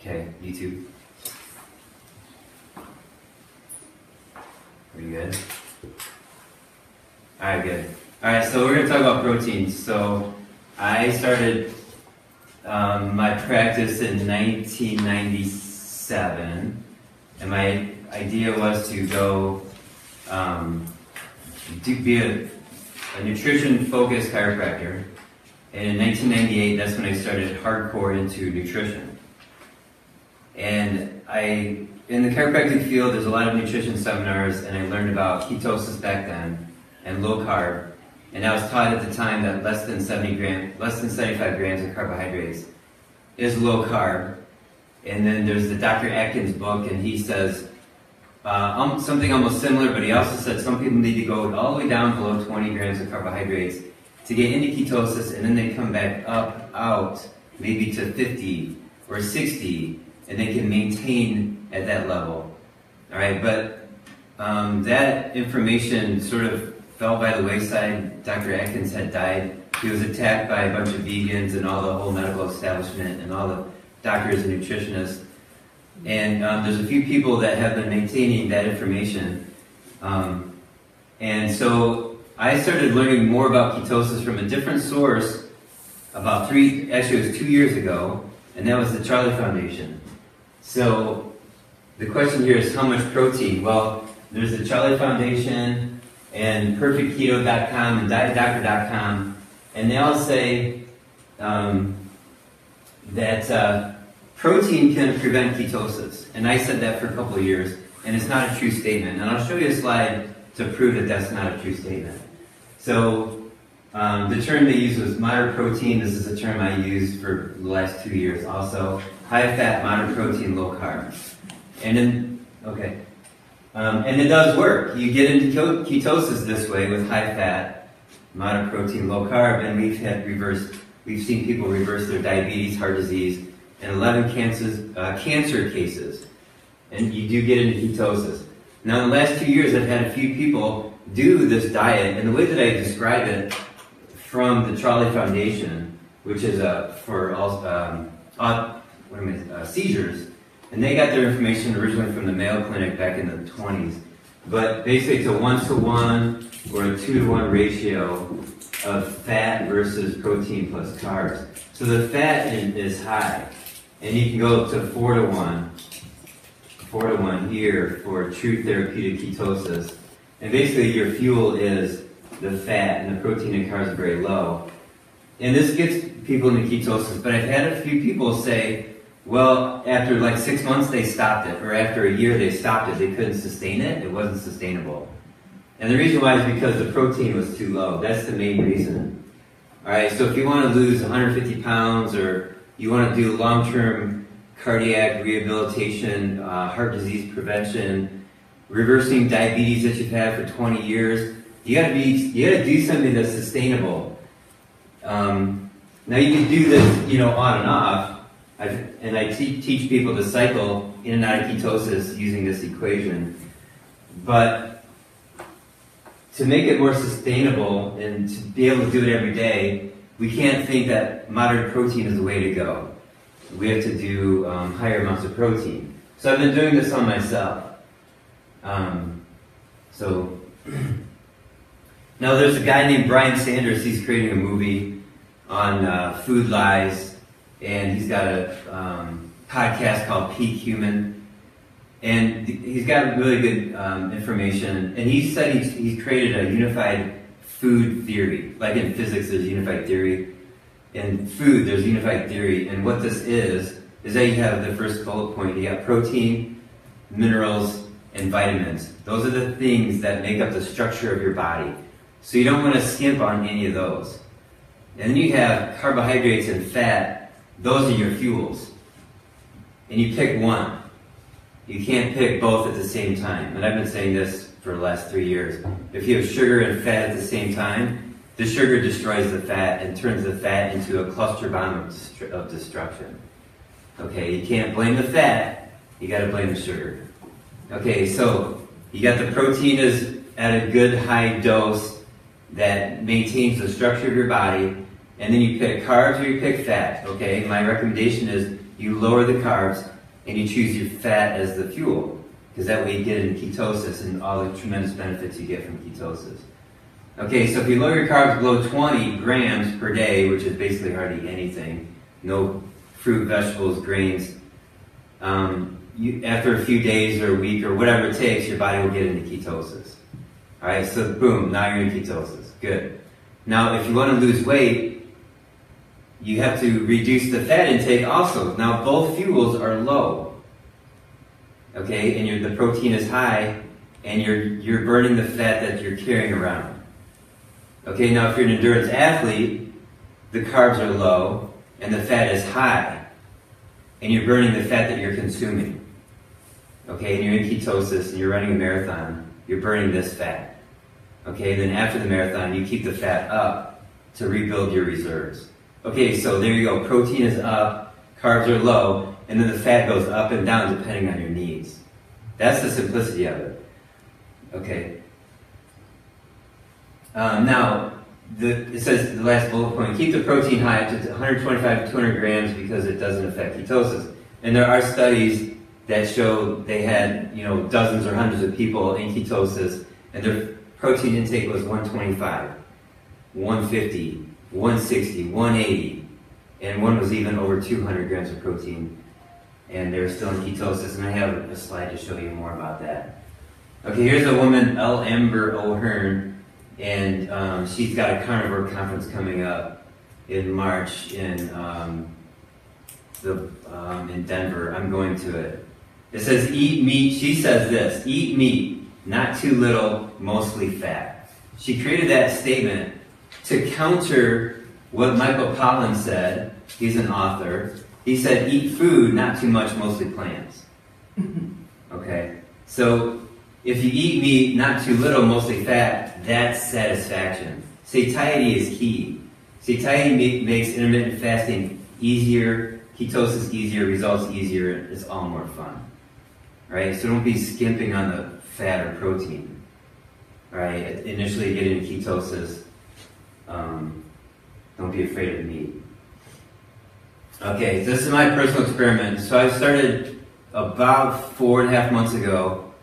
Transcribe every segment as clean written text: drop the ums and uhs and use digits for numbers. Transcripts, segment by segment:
Okay, YouTube. Are you good? Alright, good. Alright, so we're going to talk about proteins. So I started my practice in 1997, and my idea was to go be a nutrition-focused chiropractor. And in 1998, that's when I started hardcore into nutrition. And in the chiropractic field, there's a lot of nutrition seminars, and I learned about ketosis back then and low carb. And I was taught at the time that less than 75 grams of carbohydrates is low carb. And then there's the Dr. Atkins book, and he says something almost similar, but he also said some people need to go all the way down below 20 grams of carbohydrates to get into ketosis, and then they come back up, out, maybe to 50 or 60, and they can maintain at that level. All right, but that information sort of fell by the wayside. Dr. Atkins had died. He was attacked by a bunch of vegans and all the whole medical establishment and all the doctors and nutritionists. And there's a few people that have been maintaining that information. And so I started learning more about ketosis from a different source about it was 2 years ago, and that was the Charlie Foundation. So the question here is how much protein? Well, there's the Charlie Foundation and perfectketo.com and dietdoctor.com, and they all say that protein can prevent ketosis. And I said that for a couple of years, and it's not a true statement. And I'll show you a slide to prove that that's not a true statement. So the term they used was moderate protein. This is a term I used for the last 2 years also. High fat, moderate protein, low carb. And then, okay. And it does work. You get into ketosis this way with high fat, moderate protein, low carb, and we've seen people reverse their diabetes, heart disease, and 11 cancer cases. And you do get into ketosis. Now, in the last 2 years, I've had a few people do this diet, and the way that I describe it from the Charlie Foundation, which is for seizures, and they got their information originally from the Mayo Clinic back in the 20s. But basically, it's a 1-to-1 or a 2-to-1 ratio of fat versus protein plus carbs. So the fat is high, and you can go up to 4-to-1 here for true therapeutic ketosis. And basically, your fuel is the fat, and the protein and carbs are very low. And this gets people into ketosis, but I've had a few people say, well, after like 6 months they stopped it, or after a year they stopped it. They couldn't sustain it. It wasn't sustainable. And the reason why is because the protein was too low. That's the main reason. All right, so if you want to lose 150 pounds, or you want to do long-term cardiac rehabilitation, heart disease prevention, reversing diabetes that you've had for 20 years, you gotta do something that's sustainable. Now you can do this, on and off. And I teach people to cycle in and out of ketosis using this equation. But to make it more sustainable and to be able to do it every day, we can't think that moderate protein is the way to go. We have to do higher amounts of protein. So I've been doing this on myself. Now there's a guy named Brian Sanders. He's creating a movie on food lies, and he's got a podcast called Peak Human, and he's got really good information. And he said he's created a unified food theory. Like in physics, there's unified theory. In food, there's unified theory. And what this is that you have the first bullet point. You got protein, minerals, and vitamins. Those are the things that make up the structure of your body. So you don't want to skimp on any of those. And then you have carbohydrates and fat. Those are your fuels. And you pick one. You can't pick both at the same time. And I've been saying this for the last 3 years. If you have sugar and fat at the same time, the sugar destroys the fat and turns the fat into a cluster bomb of destruction. Okay, you can't blame the fat. You got to blame the sugar. Okay, so you got the protein is at a good high dose that maintains the structure of your body, and then you pick carbs or you pick fat. Okay, my recommendation is you lower the carbs and you choose your fat as the fuel, because that way you get into ketosis and all the tremendous benefits you get from ketosis. Okay, so if you lower your carbs below 20 grams per day, which is basically hardly anything, no fruit, vegetables, grains, after a few days or a week or whatever it takes, your body will get into ketosis. All right, so boom, now you're in ketosis. Good. Now, if you want to lose weight, you have to reduce the fat intake also. Now, both fuels are low. Okay, and the protein is high, and you're burning the fat that you're carrying around. Okay, now if you're an endurance athlete, the carbs are low, and the fat is high, and you're burning the fat that you're consuming. Okay, and you're in ketosis, and you're running a marathon, you're burning this fat. Okay, and then after the marathon, you keep the fat up to rebuild your reserves. Okay, so there you go. Protein is up, carbs are low, and then the fat goes up and down depending on your needs. That's the simplicity of it. Okay. Now, it says the last bullet point, keep the protein high up to 125 to 200 grams because it doesn't affect ketosis. And there are studies that show they had, dozens or hundreds of people in ketosis, and their protein intake was 125, 150, 160, 180, and one was even over 200 grams of protein, and they're still in ketosis, and I have a slide to show you more about that. Okay, here's a woman, L. Amber O'Hearn, and she's got a carnivore conference coming up in March in Denver. I'm going to it. It says eat meat. She says this, eat meat, not too little, mostly fat. She created that statement to counter what Michael Pollan said. He's an author. He said, eat food, not too much, mostly plants. Okay? So, if you eat meat, not too little, mostly fat, that's satisfaction. Satiety is key. Satiety makes intermittent fasting easier, ketosis easier, results easier, it's all more fun. Right? So don't be skimping on the fat or protein. Right? Initially get into ketosis. Don't be afraid of meat. Okay, this is my personal experiment. So I started about 4.5 months ago.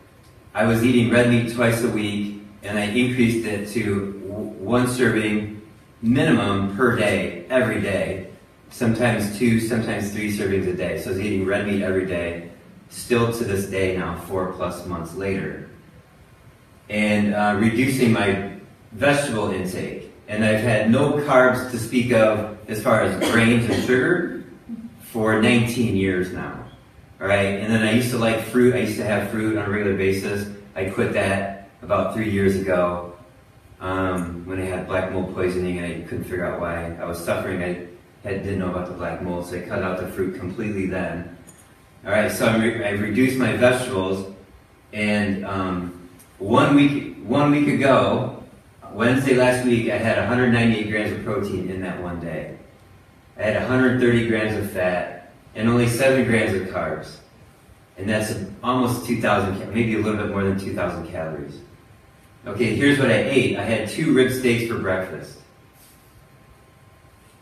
I was eating red meat twice a week, and I increased it to 1 serving minimum per day, every day. Sometimes 2, sometimes 3 servings a day. So I was eating red meat every day, still to this day now, 4+ months later. And reducing my vegetable intake. And I've had no carbs to speak of as far as grains and sugar for 19 years now. All right, and then I used to like fruit. I used to have fruit on a regular basis. I quit that about 3 years ago when I had black mold poisoning and I couldn't figure out why I was suffering. I didn't know about the black mold, so I cut out the fruit completely then. All right, so I've reduced my vegetables, and 1 week ago, Wednesday last week, I had 198 grams of protein in that one day. I had 130 grams of fat and only 7 grams of carbs. And that's almost 2,000, maybe a little bit more than 2,000 calories. Okay, here's what I ate. I had 2 rib steaks for breakfast.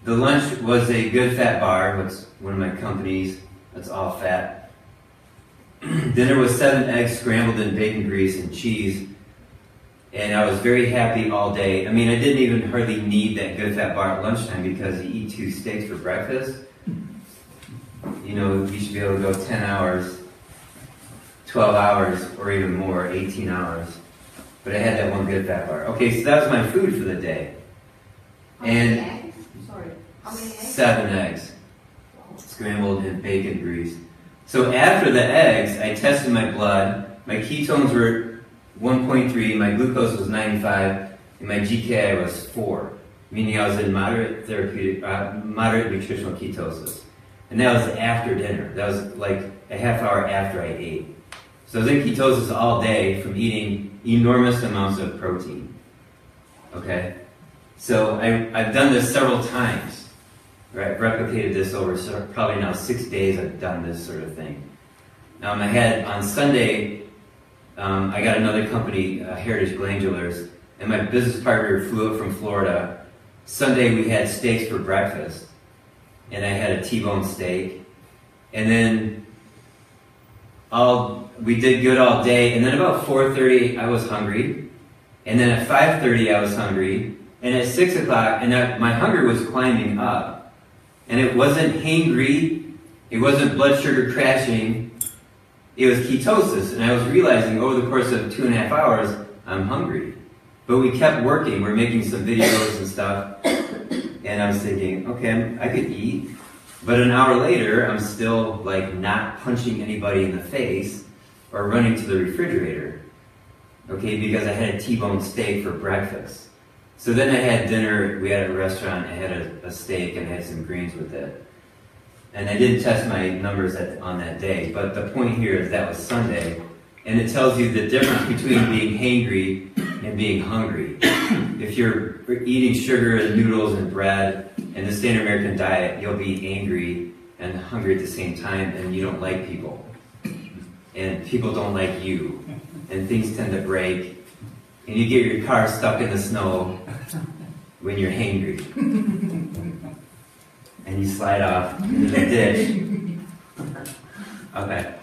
The lunch was a good fat bar. It's one of my companies. That's all fat. Dinner was 7 eggs scrambled in bacon grease and cheese. And I was very happy all day. I mean, I didn't even hardly need that good fat bar at lunchtime because you eat 2 steaks for breakfast. You should be able to go 10 hours, 12 hours, or even more, 18 hours. But I had that 1 good fat bar. Okay, so that was my food for the day. How many eggs? Sorry. How many eggs? 7 eggs. Scrambled in bacon grease. So after the eggs, I tested my blood. My ketones were 1.3, my glucose was 95, and my GKI was 4, meaning I was in moderate nutritional ketosis. And that was after dinner. That was like a half hour after I ate. So I was in ketosis all day from eating enormous amounts of protein. Okay? So I've done this several times. Right? I've replicated this over probably now 6 days I've done this sort of thing. I had on Sunday, I got another company, Heritage Glandulars, and my business partner flew up from Florida. Sunday we had steaks for breakfast, and I had a T-bone steak. And then we did good all day, and then about 4:30 I was hungry, and then at 5:30 I was hungry, and at 6 o'clock, and my hunger was climbing up, and it wasn't hangry, it wasn't blood sugar crashing, it was ketosis, and I was realizing over the course of 2.5 hours I'm hungry. But we kept working, we're making some videos and stuff, and I was thinking, okay, I could eat, but an hour later I'm still like not punching anybody in the face or running to the refrigerator, okay, because I had a T-bone steak for breakfast. So then I had dinner, we had a restaurant, I had a steak and I had some greens with it. And I didn't test my numbers on that day, but the point here is that was Sunday, and it tells you the difference between being hangry and being hungry. If you're eating sugar and noodles and bread and the standard American diet, you'll be angry and hungry at the same time, and you don't like people. And people don't like you, and things tend to break, and you get your car stuck in the snow when you're hangry. And you slide off into the ditch. Okay.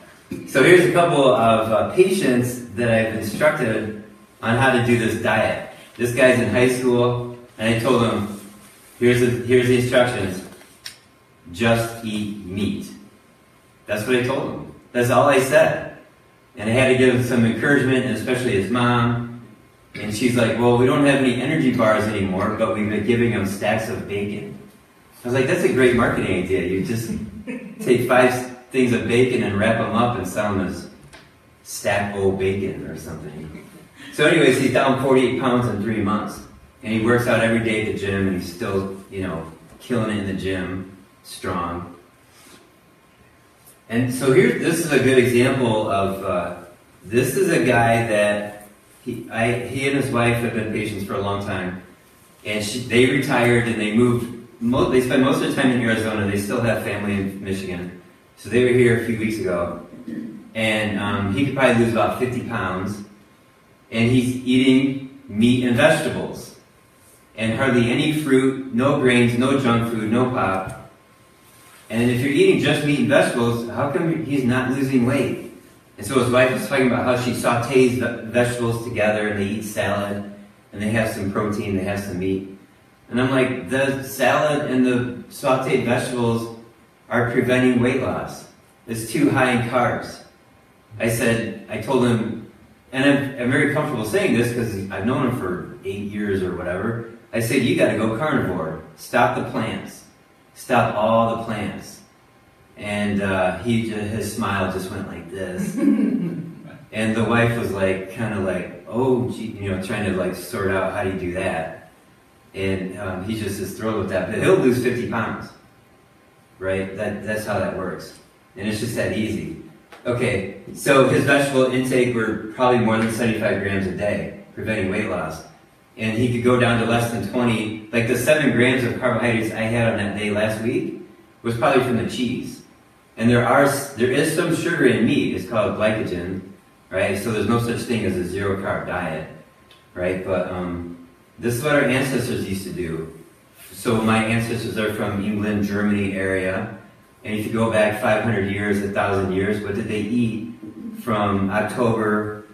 So here's a couple of patients that I've instructed on how to do this diet. This guy's in high school, and I told him, here's the instructions. Just eat meat. That's what I told him. That's all I said. And I had to give him some encouragement, and especially his mom. And she's like, well, we don't have any energy bars anymore, but we've been giving him stacks of bacon. I was like, that's a great marketing idea. You just take 5 things of bacon and wrap them up and sell them as stack o bacon or something. So anyways, he's down 48 pounds in 3 months. And he works out every day at the gym, and he's still, you know, killing it in the gym, strong. And so this is a good example of, this is a guy that, he and his wife have been patients for a long time. And they retired and they moved. They spend most of their time in Arizona. They still have family in Michigan. So they were here a few weeks ago. And he could probably lose about 50 pounds. And he's eating meat and vegetables. And hardly any fruit, no grains, no junk food, no pop. And if you're eating just meat and vegetables, how come he's not losing weight? And so his wife was talking about how she sautés vegetables together, and they eat salad, and they have some protein, they have some meat. And I'm like, the salad and the sauteed vegetables are preventing weight loss. It's too high in carbs. I told him, and I'm very comfortable saying this because I've known him for 8 years or whatever. I said, you gotta go carnivore. Stop the plants. Stop all the plants. And his smile just went like this. And the wife was like, kind of like, oh, gee, you know, trying to like sort out how do you do that. And he just is thrilled with that. But he'll lose 50 pounds, right? That's how that works. And it's just that easy. Okay, so his vegetable intake were probably more than 75 grams a day, preventing weight loss. And he could go down to less than 20. Like the 7 grams of carbohydrates I had on that day last week was probably from the cheese. And there is some sugar in meat. It's called glycogen, right? So there's no such thing as a zero carb diet, right? But this is what our ancestors used to do. So my ancestors are from England, Germany area. And if you go back 500 years, 1,000 years, what did they eat from October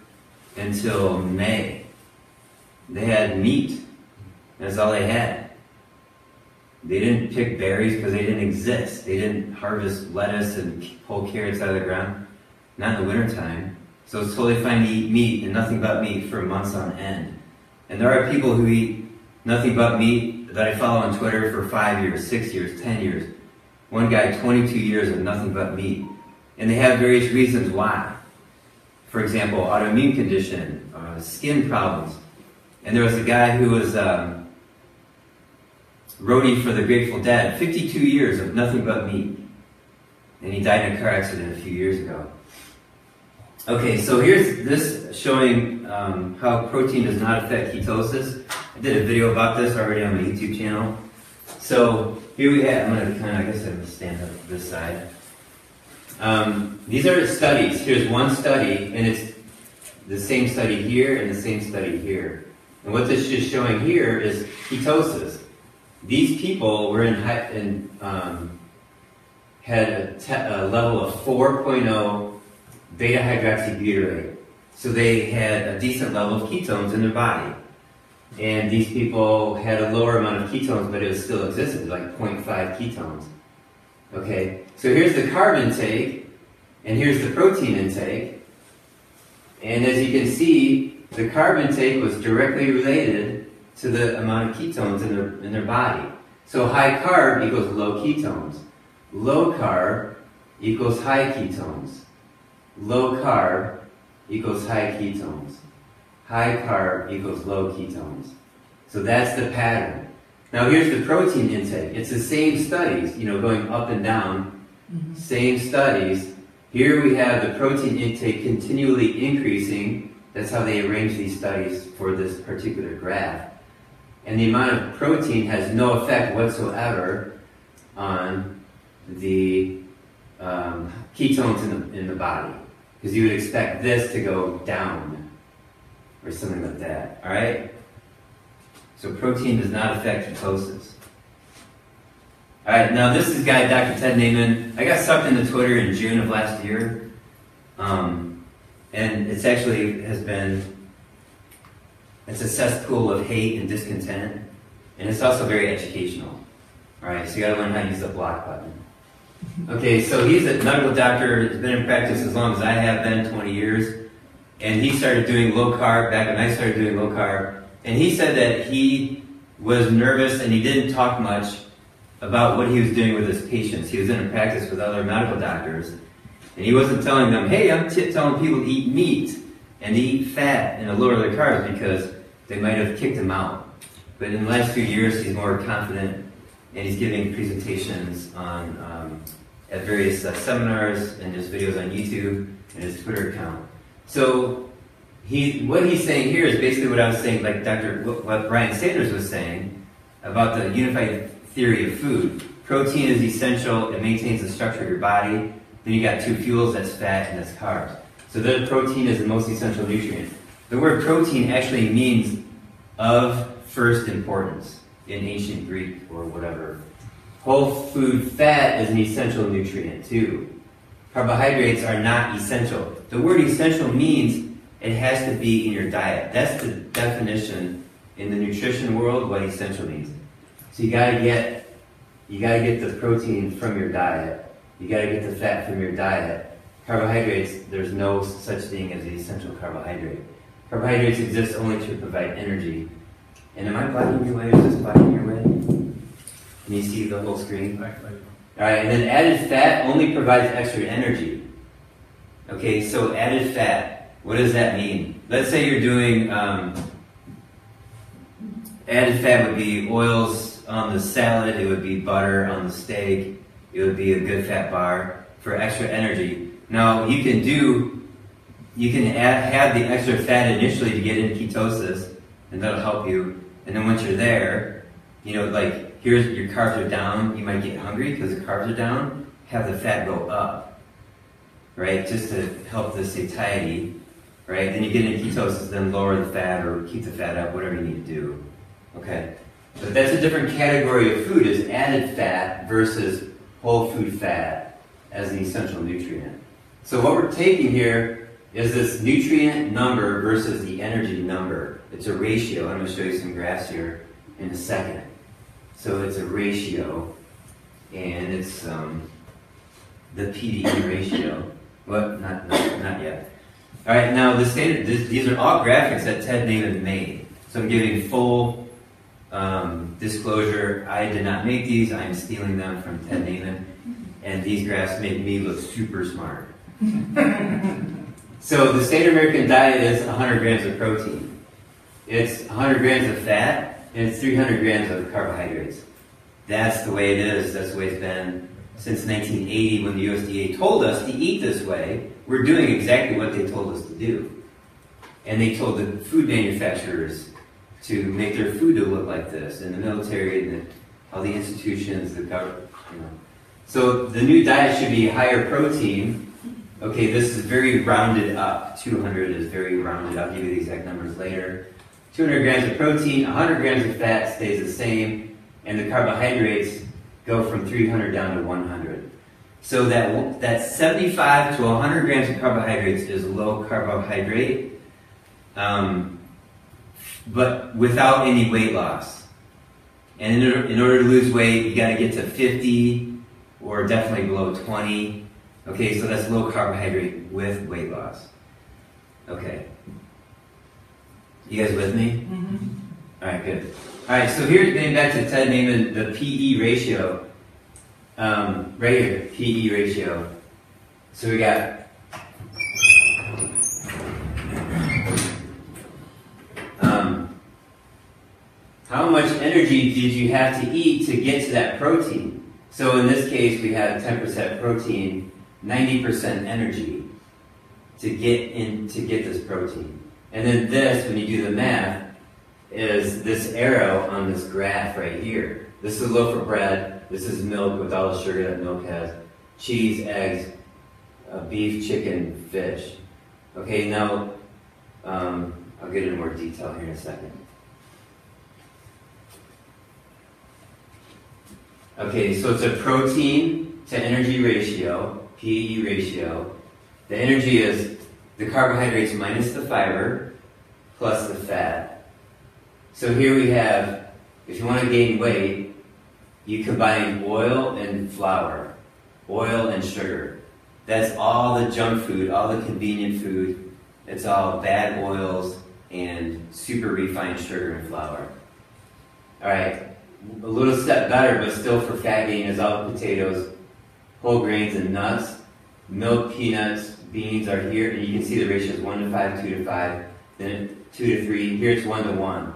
until May? They had meat. That's all they had. They didn't pick berries because they didn't exist. They didn't harvest lettuce and pull carrots out of the ground. Not in the wintertime. So it's totally fine to eat meat and nothing but meat for months on end. And there are people who eat nothing but meat that I follow on Twitter for 5 years, 6 years, 10 years. One guy, 22 years of nothing but meat. And they have various reasons why. For example, autoimmune condition, skin problems. And there was a guy who was roadie for the Grateful Dead, 52 years of nothing but meat. And he died in a car accident a few years ago. Okay, so here's this showing how protein does not affect ketosis. I did a video about this already on my YouTube channel. So here we have, I'm going to I guess I'm going to stand up this side. These are studies. Here's one study, and it's the same study here and the same study here. And what this is showing here is ketosis. These people were had a level of 4.0 beta-hydroxybutyrate. So they had a decent level of ketones in their body. And these people had a lower amount of ketones, but it was still existed, like 0.5 ketones. Okay, so here's the carb intake, and here's the protein intake. And as you can see, the carb intake was directly related to the amount of ketones in their body. So high carb equals low ketones. Low carb equals high ketones. Low carb equals high ketones. High carb equals low ketones. So that's the pattern. Now here's the protein intake. It's the same studies, going up and down. Same studies. Here we have the protein intake continually increasing. That's how they arrange these studies for this particular graph. And the amount of protein has no effect whatsoever on the ketones in the body. Because you would expect this to go down or something like that. All right? So protein does not affect ketosis. All right, now this is guy, Dr. Ted Naiman. I got sucked into Twitter in June of last year. And it's actually it's a cesspool of hate and discontent. And it's also very educational. All right, so you gotta learn how to use the block button. Okay, so he's a medical doctor. He's been in practice as long as I have been, 20 years. And he started doing low carb back when I started doing low carb. And he said that he was nervous and he didn't talk much about what he was doing with his patients. He was in a practice with other medical doctors. And he wasn't telling them, hey, I'm telling people to eat meat and to eat fat and to lower their carbs because they might have kicked him out. But in the last few years, he's more confident and he's giving presentations on at various seminars and his videos on YouTube and his Twitter account. So what he's saying here is basically what I was saying, like what Brian Sanders was saying about the unified theory of food. Protein is essential, it maintains the structure of your body. Then you got two fuels, that's fat and that's carbs. So the protein is the most essential nutrient. The word protein actually means of first importance in ancient Greek or whatever. Whole food fat is an essential nutrient too. Carbohydrates are not essential. The word essential means it has to be in your diet. That's the definition in the nutrition world, what essential means. So you gotta get the protein from your diet. You gotta get the fat from your diet. Carbohydrates, there's no such thing as an essential carbohydrate. Carbohydrates exist only to provide energy. And am I blocking your way or is this blocking your way? Can you see the whole screen? Alright, and then added fat only provides extra energy. Okay, so added fat, what does that mean? Let's say you're doing, added fat would be oils on the salad, it would be butter on the steak, it would be a good fat bar for extra energy. Now, you can have the extra fat initially to get into ketosis, and that'll help you. And then once you're there, like here's your carbs are down, you might get hungry because the carbs are down, have the fat go up, right? Just to help the satiety, right? Then you get into ketosis, then lower the fat or keep the fat up, whatever you need to do, okay? But that's a different category of food, is added fat versus whole food fat as an essential nutrient. So what we're taking here is this nutrient number versus the energy number. It's a ratio. I'm going to show you some graphs here in a second. So it's a ratio, and it's the PDE ratio. What? Not yet. All right. Now the standard. These are all graphics that Ted Naiman made. So I'm giving full disclosure. I did not make these. I am stealing them from Ted Naiman, and these graphs make me look super smart. So the standard American diet is 100 grams of protein. It's 100 grams of fat, and it's 300 grams of carbohydrates. That's the way it is. That's the way it's been since 1980 when the USDA told us to eat this way. We're doing exactly what they told us to do. And they told the food manufacturers to make their food to look like this, and the military, and all the institutions, the government, So the new diet should be higher protein. Okay, this is very rounded up. 200 is very rounded up. I'll give you the exact numbers later. 200 grams of protein, 100 grams of fat stays the same, and the carbohydrates go from 300 down to 100. So that 75 to 100 grams of carbohydrates is low carbohydrate, but without any weight loss. And in order to lose weight, you got to get to 50 or definitely below 20. Okay, so that's low carbohydrate with weight loss. Okay. You guys with me? Mm-hmm. All right, good. All right, so here, getting back to Ted naming the PE ratio. Right here, PE ratio. So we got how much energy did you have to eat to get to that protein? So in this case, we have 10% protein, 90% energy to get this protein. And then this, when you do the math, is this arrow on this graph right here. This is a loaf of bread. This is milk with all the sugar that milk has. Cheese, eggs, beef, chicken, fish. Okay, now I'll get into more detail here in a second. Okay, so it's a protein to energy ratio, PE ratio. The energy is the carbohydrates minus the fiber plus the fat. So here we have, if you want to gain weight, you combine oil and flour, oil and sugar. That's all the junk food, all the convenient food. It's all bad oils and super refined sugar and flour. All right, a little step better, but still for fat gain is all the potatoes, whole grains and nuts, milk, peanuts, beans are here, and you can see the ratio is 1 to 5, 2 to 5, then 2 to 3. Here it's 1 to 1.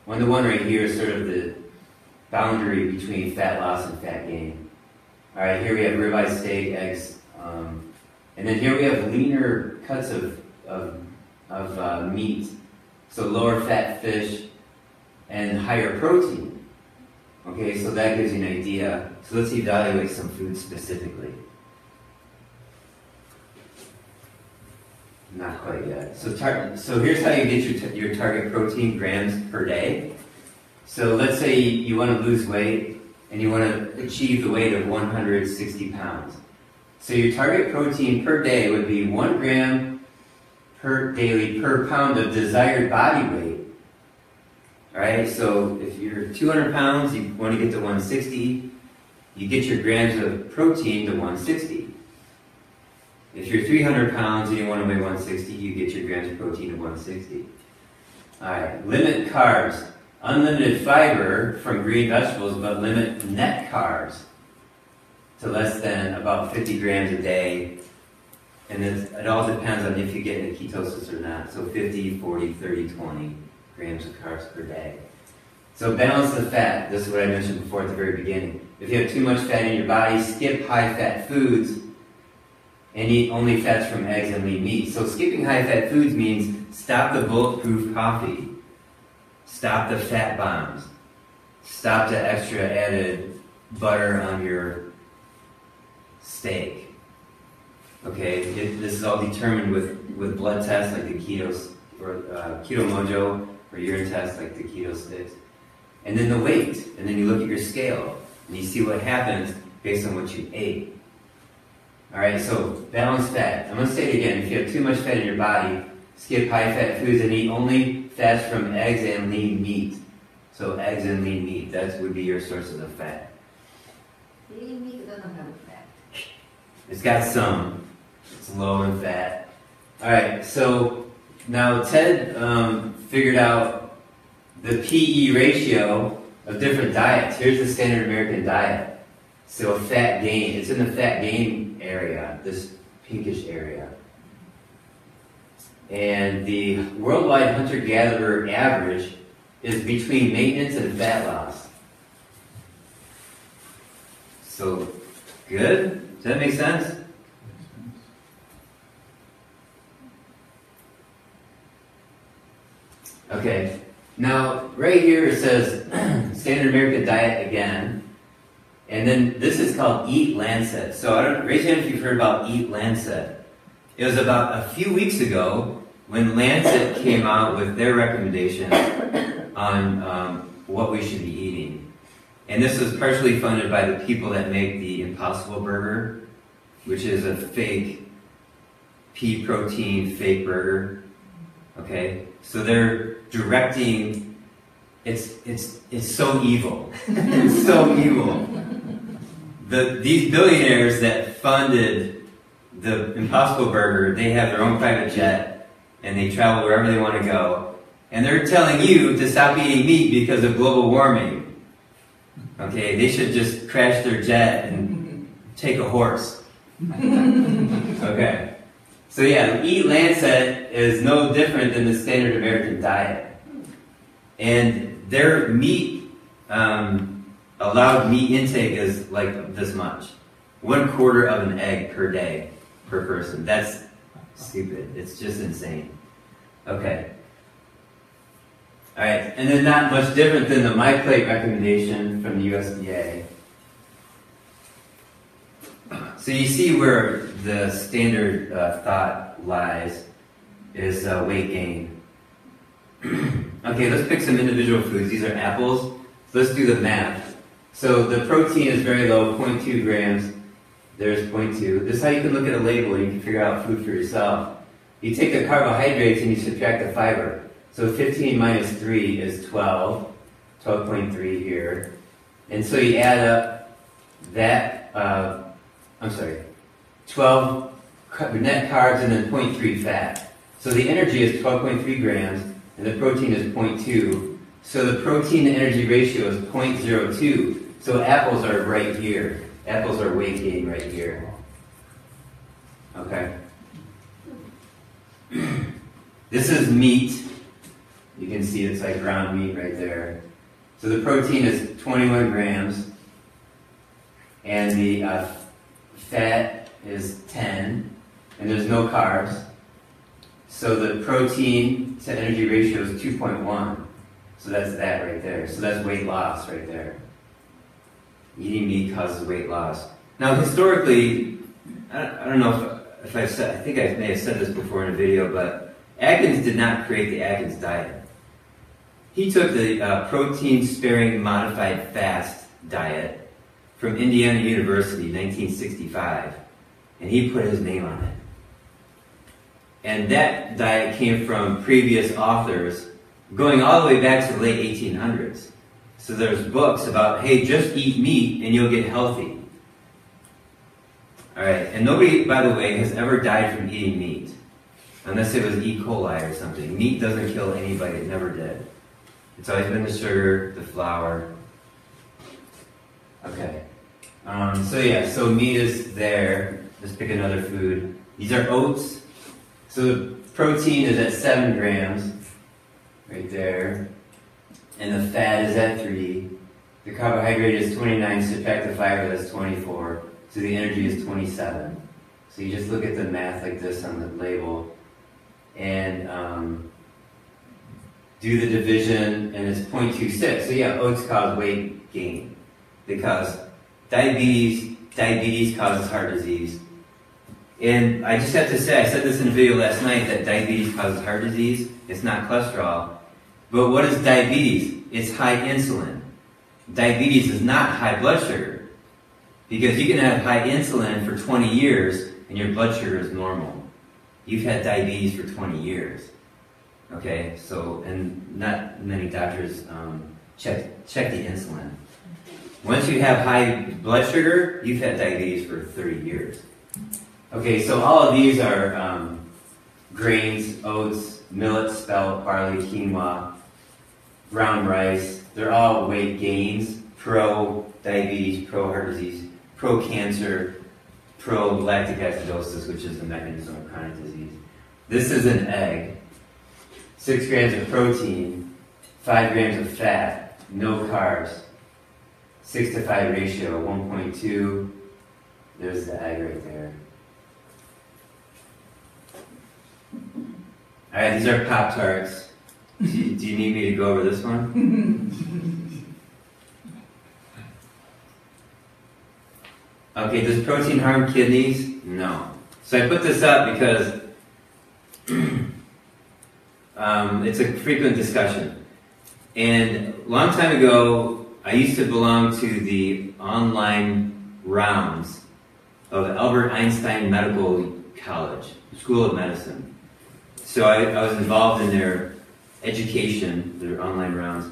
1 to 1 right here is sort of the boundary between fat loss and fat gain. All right, here we have ribeye steak, eggs, and then here we have leaner cuts of meat, so lower fat fish and higher protein. Okay, so that gives you an idea. So let's evaluate some foods specifically. Not quite yet. So here's how you get your target protein grams per day. So let's say you want to lose weight and you want to achieve the weight of 160 pounds. So your target protein per day would be 1 gram daily per pound of desired body weight. All right, so if you're 200 pounds, you want to get to 160, you get your grams of protein to 160. If you're 300 pounds and you want to weigh 160, you get your grams of protein to 160. All right, limit carbs. Unlimited fiber from green vegetables, but limit net carbs to less than about 50 grams a day. And it all depends on if you get into ketosis or not. So 50, 40, 30, 20 grams of carbs per day. So balance the fat. This is what I mentioned before at the very beginning. If you have too much fat in your body, skip high-fat foods and eat only fats from eggs and lean meat. So skipping high-fat foods means stop the bulletproof coffee. Stop the fat bombs. Stop the extra added butter on your steak. Okay, this is all determined with blood tests like the Keto Mojo, or urine tests like the Keto Sticks. And then the weight, and then you look at your scale, and you see what happens based on what you ate. All right, so balanced fat. I'm going to say it again. If you have too much fat in your body, skip high-fat foods and eat only fats from eggs and lean meat. So eggs and lean meat, that would be your sources of fat. Lean meat doesn't have fat. It's got some. It's low in fat. All right, so now Ted figured out the PE ratio of different diets. Here's the standard American diet. So fat gain, it's in the fat gain area, this pinkish area. And the worldwide hunter-gatherer average is between maintenance and fat loss. So, good? Does that make sense? Okay, now right here it says Standard American Diet again. And then this is called Eat Lancet. So raise your hand if you've heard about Eat Lancet. It was about a few weeks ago when Lancet came out with their recommendations on what we should be eating. And this was partially funded by the people that make the Impossible Burger. which is a fake pea protein fake burger. Okay, so they're directing. It's so evil. It's so evil. These billionaires that funded the Impossible Burger, they have their own private jet and they travel wherever they want to go. And they're telling you to stop eating meat because of global warming. Okay, they should just crash their jet and take a horse. Okay. So yeah, Eat Lancet is no different than the standard American diet. And their meat, allowed meat intake is like this much. 1/4 of an egg per day, per person. That's stupid. It's just insane. Okay. Alright, and then not much different than the My Plate recommendation from the USDA. So you see where the standard thought lies is weight gain. Okay, let's pick some individual foods. These are apples. So let's do the math. So the protein is very low, 0.2 grams. There's 0.2. This is how you can look at a label and you can figure out food for yourself. You take the carbohydrates and you subtract the fiber. So 15 minus 3 is 12. 12.3 here. And so you add up that, 12 net carbs and then 0.3 fat. So the energy is 12.3 grams and the protein is 0.2. So the protein to energy ratio is 0.02. So apples are right here. Apples are weight gain right here. Okay. This is meat. You can see it's like ground meat right there. So the protein is 21 grams. And the fat is 10. And there's no carbs. So the protein to energy ratio is 2.1. So that's that right there. So that's weight loss right there. Eating meat causes weight loss. Now historically, I don't know if I've said, I think I may have said this before in a video, but Atkins did not create the Atkins diet. He took the protein-sparing modified fast diet from Indiana University, 1965, and he put his name on it. And that diet came from previous authors going all the way back to the late 1800s. So there's books about, hey, just eat meat and you'll get healthy. Alright, and nobody, by the way, has ever died from eating meat. Unless it was E. coli or something. Meat doesn't kill anybody, it never did. It's always been the sugar, the flour. Okay. So meat is there. Let's pick another food. These are oats. So the protein is at 7 grams. Right there. And the fat is at 3. The carbohydrate is 29, subtract the fiber, that's 24. So the energy is 27. So you just look at the math like this on the label. And do the division, and it's 0.26. So yeah, oats cause weight gain. They cause diabetes. Diabetes causes heart disease. And I just have to say, I said this in a video last night, that diabetes causes heart disease. It's not cholesterol. But what is diabetes? It's high insulin. Diabetes is not high blood sugar. Because you can have high insulin for 20 years and your blood sugar is normal. You've had diabetes for 20 years. Okay, so, and not many doctors check the insulin. Once you have high blood sugar, you've had diabetes for 30 years. Okay, so all of these are grains, oats, millet, spelt, barley, quinoa, brown rice. They're all weight gains, pro-diabetes, pro-heart disease, pro-cancer, pro-lactic acidosis, which is the mechanism of chronic disease. This is an egg. 6 grams of protein, 5 grams of fat, no carbs, 6 to 5 ratio, 1.2. There's the egg right there. Alright, these are Pop-Tarts. Do you need me to go over this one? Okay, does protein harm kidneys? No. So I put this up because it's a frequent discussion. And a long time ago, I used to belong to the online rounds of Albert Einstein Medical College, School of Medicine. So I was involved in their education, their online rounds.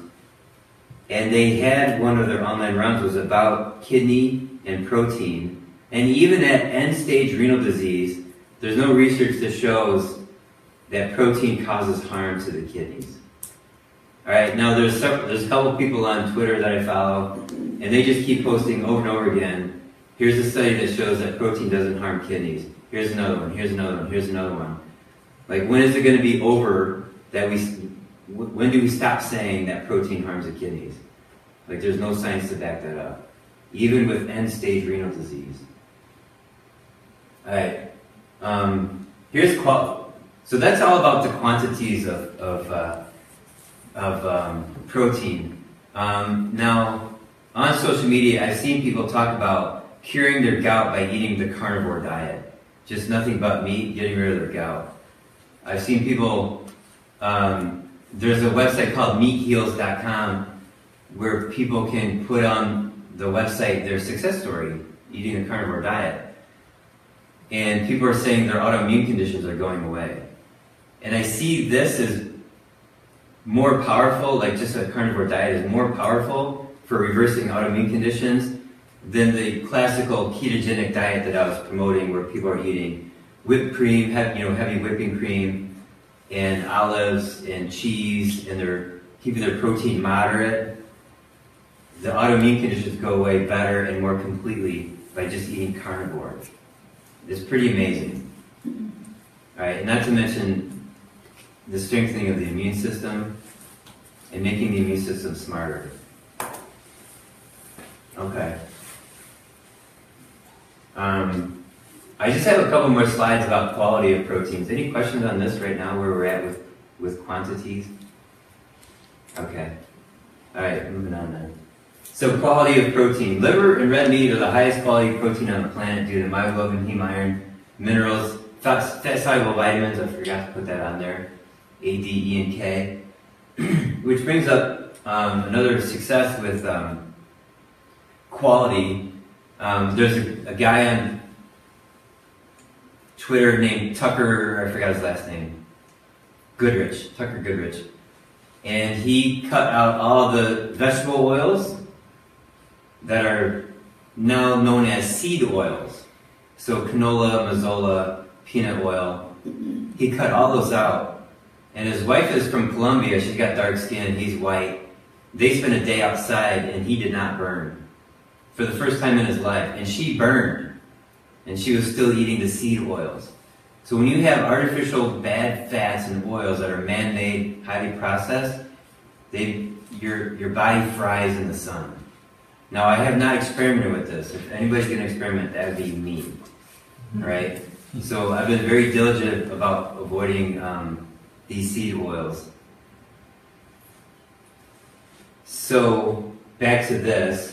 And they had one of their online rounds was about kidney and protein. And even at end-stage renal disease, there's no research that shows that protein causes harm to the kidneys. All right, now there's a couple people on Twitter that I follow, and they just keep posting over and over again. Here's a study that shows that protein doesn't harm kidneys. Here's another one, here's another one, here's another one. Like, when is it going to be over that when do we stop saying that protein harms the kidneys? Like, there's no science to back that up. Even with end-stage renal disease. All right. Here's so that's all about the quantities of protein. Now, on social media, I've seen people talk about curing their gout by eating the carnivore diet. Just nothing but meat, getting rid of their gout. I've seen people, there's a website called meatheals.com where people can put on the website their success story, eating a carnivore diet. And people are saying their autoimmune conditions are going away. And I see this as more powerful, like just a carnivore diet is more powerful for reversing autoimmune conditions than the classical ketogenic diet that I was promoting, where people are eating whipped cream, heavy whipping cream, and olives and cheese, and they're keeping their protein moderate. The autoimmune conditions go away better and more completely by just eating carnivore. It's pretty amazing. All right, and not to mention the strengthening of the immune system and making the immune system smarter. Okay. I just have a couple more slides about quality of proteins. Any questions on this right now, where we're at with quantities? Okay. All right, moving on then. So quality of protein. Liver and red meat are the highest quality protein on the planet due to myoglobin, heme iron, minerals, fat-soluble vitamins. I forgot to put that on there. A, D, E, and K. Which brings up another success with quality. There's a guy on Twitter named Tucker, I forgot his last name, Tucker Goodrich. And he cut out all the vegetable oils that are now known as seed oils. So canola, mazola, peanut oil. He cut all those out. And his wife is from Colombia. She's got dark skin. He's white. They spent a day outside and he did not burn for the first time in his life. And she burned. And she was still eating the seed oils. So when you have artificial bad fats and oils that are man-made, highly processed, your body fries in the sun. Now, I have not experimented with this. If anybody's going to experiment, that would be me. All right? So I've been very diligent about avoiding these seed oils. So back to this.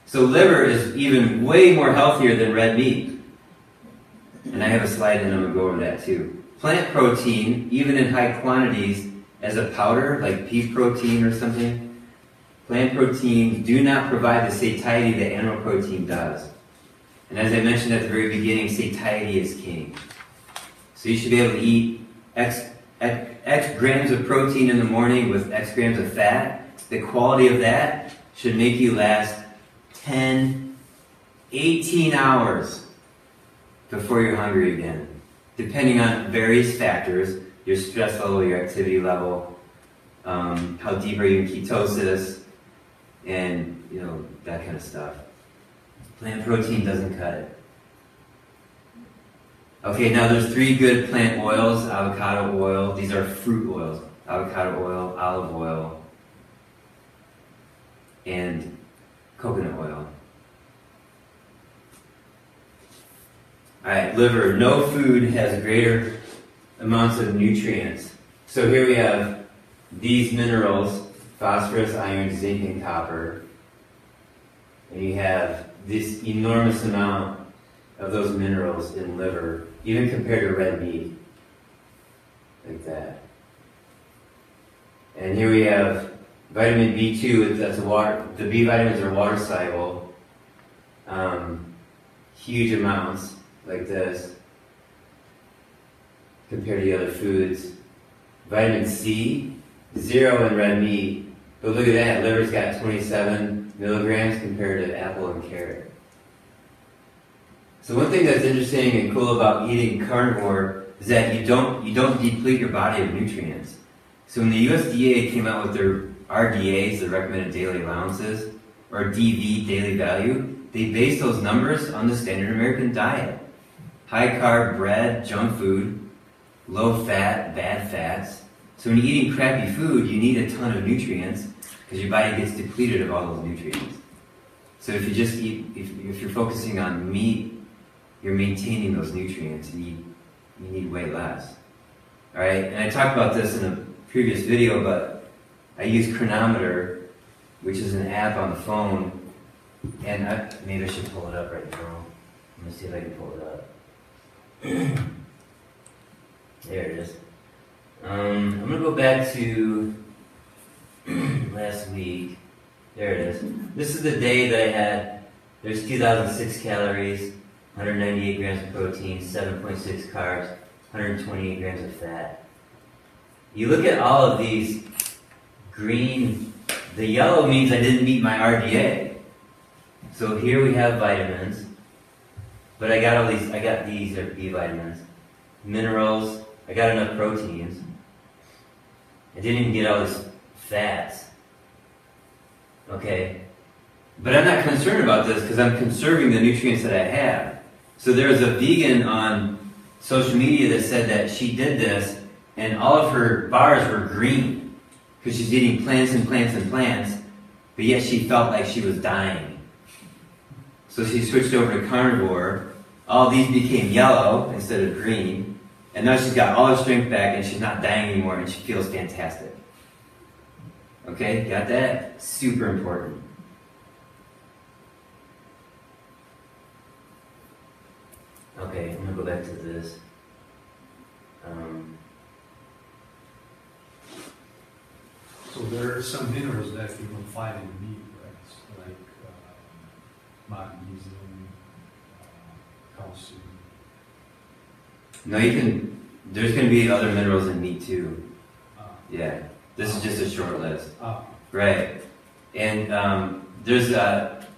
So liver is even way more healthier than red meat. And I have a slide and I'm going to go over that too. Plant protein, even in high quantities, as a powder, like beef protein or something, plant proteins do not provide the satiety that animal protein does. And as I mentioned at the very beginning, satiety is king. So you should be able to eat X grams of protein in the morning with X grams of fat. The quality of that should make you last 10, 18 hours before you're hungry again, depending on various factors, your stress level, your activity level, how deep are you in ketosis, and that kind of stuff. Plant protein doesn't cut it. Okay, now there's 3 good plant oils: avocado oil. These are fruit oils: avocado oil, olive oil, and coconut oil. Alright, liver. No food has greater amounts of nutrients. So here we have these minerals: phosphorus, iron, zinc, and copper. And you have this enormous amount of those minerals in liver, even compared to red meat. Like that. And here we have vitamin B2, that's water. The B vitamins are water soluble. huge amounts like this compared to the other foods. Vitamin C, 0 in red meat. But look at that, liver's got 27 milligrams compared to apple and carrot. So one thing that's interesting and cool about eating carnivore is that you don't deplete your body of nutrients. So when the USDA came out with their RDAs, the recommended daily allowances, or DV, daily value, they based those numbers on the standard American diet. High carb, bread, junk food, low fat, bad fats. So when you're eating crappy food, you need a ton of nutrients because your body gets depleted of all those nutrients. So if you just eat, if you're focusing on meat, you're maintaining those nutrients and you need way less. All right, and I talked about this in a previous video, but I use Chronometer, which is an app on the phone, and maybe I should pull it up right now. Let me see if I can pull it up. There it is. I'm gonna go back to last week. There it is. This is the day that I had, there's 2,006 calories, 198 grams of protein, 7.6 carbs, 128 grams of fat. You look at all of these green, the yellow means I didn't meet my RDA. So here we have vitamins, but I got these are B vitamins, minerals, I got enough proteins. I didn't even get all these fats. Okay, but I'm not concerned about this because I'm conserving the nutrients that I have. So there was a vegan on social media that said that she did this and all of her bars were green because she's eating plants and plants and plants, but yet she felt like she was dying. So she switched over to carnivore. All these became yellow instead of green, and now she's got all her strength back and she's not dying anymore and she feels fantastic. Okay, got that? Super important. Okay, I'm gonna go back to this. So there are some minerals that you don't find in meat, right? Like magnesium, calcium. No, there's gonna be other minerals in meat too. Yeah, this is just a short list. Right, and there's,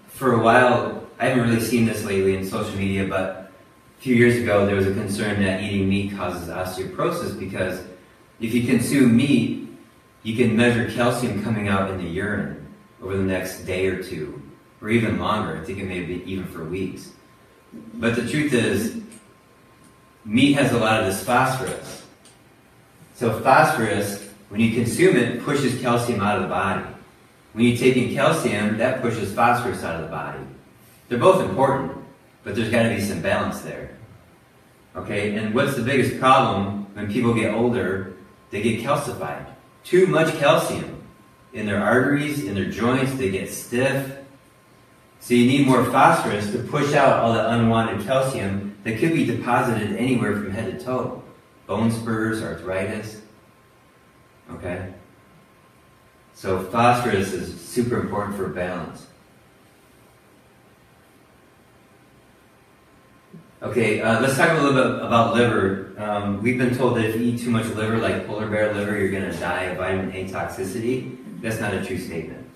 for a while, I haven't really seen this lately in social media, but a few years ago there was a concern that eating meat causes osteoporosis because if you consume meat, you can measure calcium coming out in the urine over the next day or two, or even longer. I think it may be even for weeks. But the truth is, meat has a lot of this phosphorus. So phosphorus, when you consume it, pushes calcium out of the body. When you take in calcium, that pushes phosphorus out of the body. They're both important, but there's got to be some balance there. Okay, and what's the biggest problem when people get older? They get calcified. Too much calcium in their arteries, in their joints, they get stiff. So you need more phosphorus to push out all the unwanted calcium that could be deposited anywhere from head to toe. Bone spurs, arthritis. Okay? So phosphorus is super important for balance. Okay, let's talk a little bit about liver. We've been told that if you eat too much liver, like polar bear liver, you're going to die of vitamin A toxicity. That's not a true statement.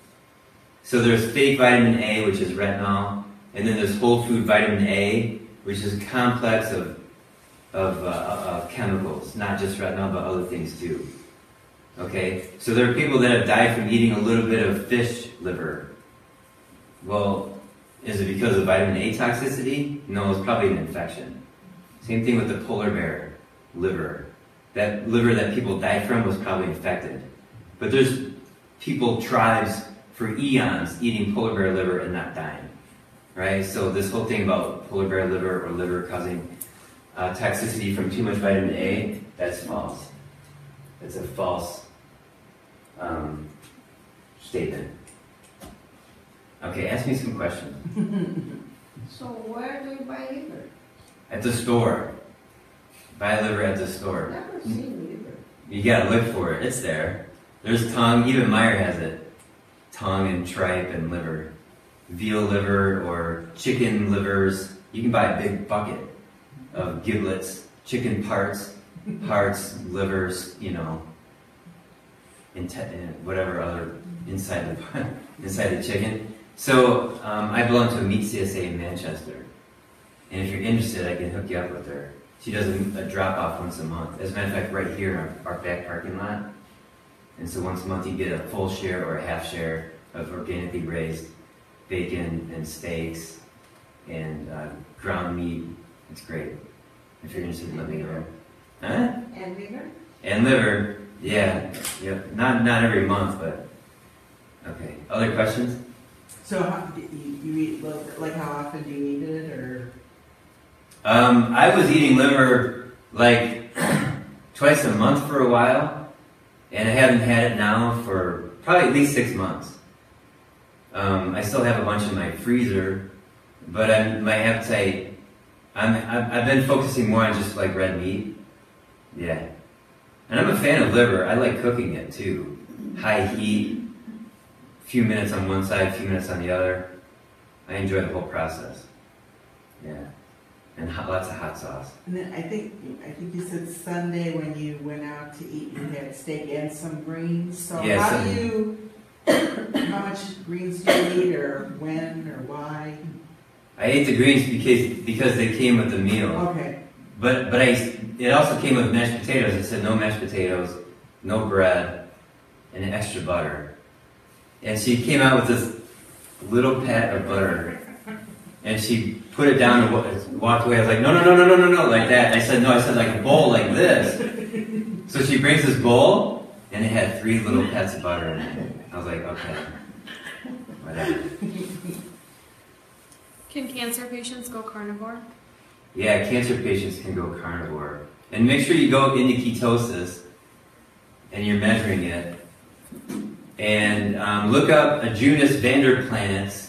So there's fake vitamin A, which is retinol, and then there's whole food vitamin A, which is a complex of chemicals, not just retinol, but other things too. Okay, so there are people that have died from eating a little bit of fish liver. Well, is it because of vitamin A toxicity? No, it's probably an infection. Same thing with the polar bear liver. That liver that people died from was probably infected. But there's people, tribes, for eons eating polar bear liver and not dying. Right? So this whole thing about polar bear liver or liver causing toxicity from too much vitamin A, that's false. It's a false statement. Okay, ask me some questions. So where do you buy liver? At the store. Buy liver at the store. I've never seen liver. You gotta look for it. It's there. There's tongue. Even Meyer has it. Tongue and tripe and liver. Veal liver or chicken livers. You can buy a big bucket of giblets, chicken parts, livers, you know, and whatever other inside the chicken. So I belong to a meat CSA in Manchester, and if you're interested, I can hook you up with her. She does a drop off once a month. As a matter of fact, right here in our back parking lot. And so once a month you get a full share or a half share of organically raised bacon and steaks and ground meat. It's great. If you're interested, let me know. Huh? And liver? And liver, yeah. Yep. Not every month, but okay. Other questions? So how, you eat liver, like how often do you eat it, or? I was eating liver like twice a month for a while, and I haven't had it now for probably at least 6 months. I still have a bunch in my freezer, but my appetite, I've been focusing more on just like red meat. Yeah. And I'm a fan of liver. I like cooking it too. High heat, few minutes on one side, few minutes on the other. I enjoy the whole process. Yeah. And lots of hot sauce. And then I think you said Sunday when you went out to eat, you had steak and some greens. So yeah, how much greens do you eat, or when, or why? I ate the greens because they came with the meal. Okay. But it also came with mashed potatoes. It said no mashed potatoes, no bread, and an extra butter. And she came out with this little pat of butter, and she put it down and walked away. I was like, no, like that. I said like a bowl like this. So she brings this bowl, and it had 3 little pats of butter in it. I was like, okay, whatever. Can cancer patients go carnivore? Yeah, cancer patients can go carnivore. And make sure you go into ketosis, and you're measuring it. And look up Jonas Vanderplanets.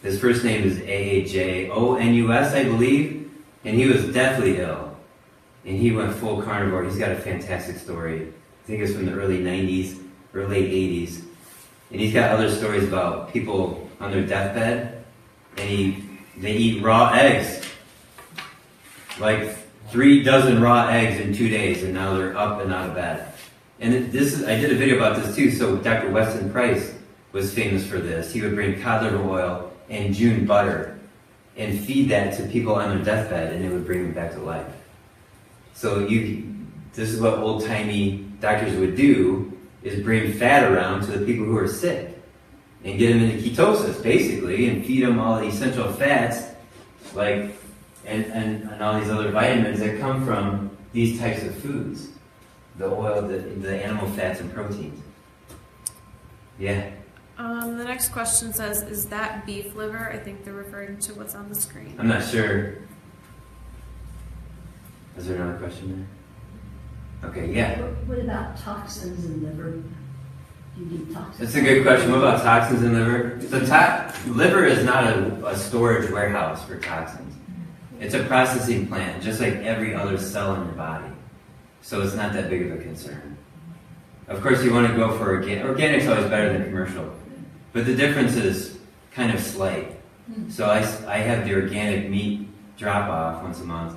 His first name is Ajonus, I believe. And he was deathly ill. And he went full carnivore. He's got a fantastic story. I think it's from the early 90s or late 80s. And he's got other stories about people on their deathbed. And they eat raw eggs. Like 3 dozen raw eggs in 2 days. And now they're up and out of bed. And I did a video about this too. So Dr. Weston Price was famous for this. He would bring cod liver oil and June butter and feed that to people on their deathbed, and it would bring them back to life. So this is what old-timey doctors would do, is bring fat around to the people who are sick and get them into ketosis, basically, and feed them all the essential fats, like and all these other vitamins that come from these types of foods. The oil, the animal fats and proteins. Yeah. The next question says, is that beef liver? I think they're referring to what's on the screen. I'm not sure. Is there another question there? Okay, yeah. What about toxins in liver? Do you need toxins? That's a good question. What about toxins in liver? So liver is not a storage warehouse for toxins. It's a processing plant, just like every other cell in your body. So it's not that big of a concern. Of course, you want to go for organic. Organic's always better than commercial. But the difference is kind of slight. So I have the organic meat drop-off once a month.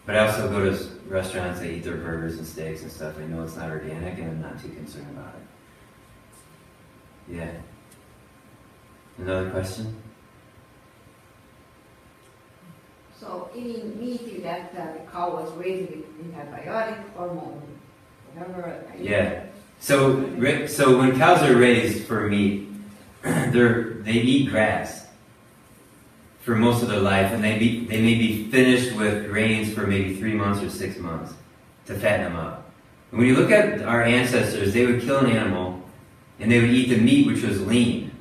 But I also go to restaurants, I eat their burgers and steaks and stuff. I know it's not organic, and I'm not too concerned about it. Yeah. Another question? So eating meat that the cow was raised with antibiotic, hormone, whatever. Yeah. So when cows are raised for meat, they eat grass for most of their life, and they may be finished with grains for maybe 3 months or 6 months to fatten them up. And when you look at our ancestors, they would kill an animal, and they would eat the meat, which was lean.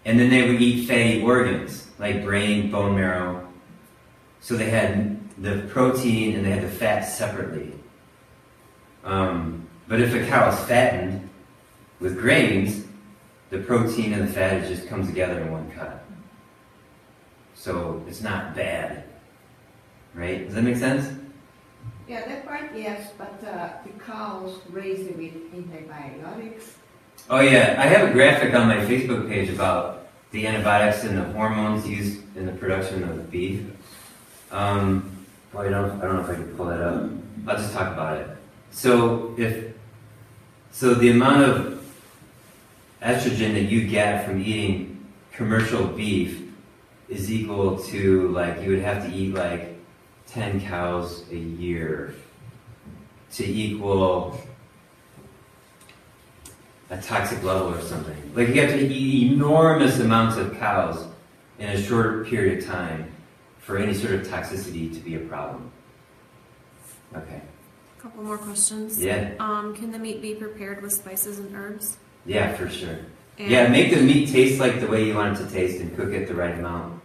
And then they would eat fatty organs, like brain, bone marrow. So they had the protein and they had the fat separately. But if a cow is fattened with grains, the protein and the fat just comes together in one cut. So it's not bad, right? Does that make sense? Yeah, that part, yes, but the cows raised with antibiotics. Oh yeah, I have a graphic on my Facebook page about the antibiotics and the hormones used in the production of beef. Well, I don't know if I can pull that up. I'll just talk about it. So the amount of estrogen that you get from eating commercial beef is equal to, like, you would have to eat like 10 cows a year to equal a toxic level or something. Like, you have to eat enormous amounts of cows in a short period of time for any sort of toxicity to be a problem. Okay. A couple more questions. Yeah. Can the meat be prepared with spices and herbs? Yeah, for sure. And Yeah, make the meat taste like the way you want it to taste and cook it the right amount.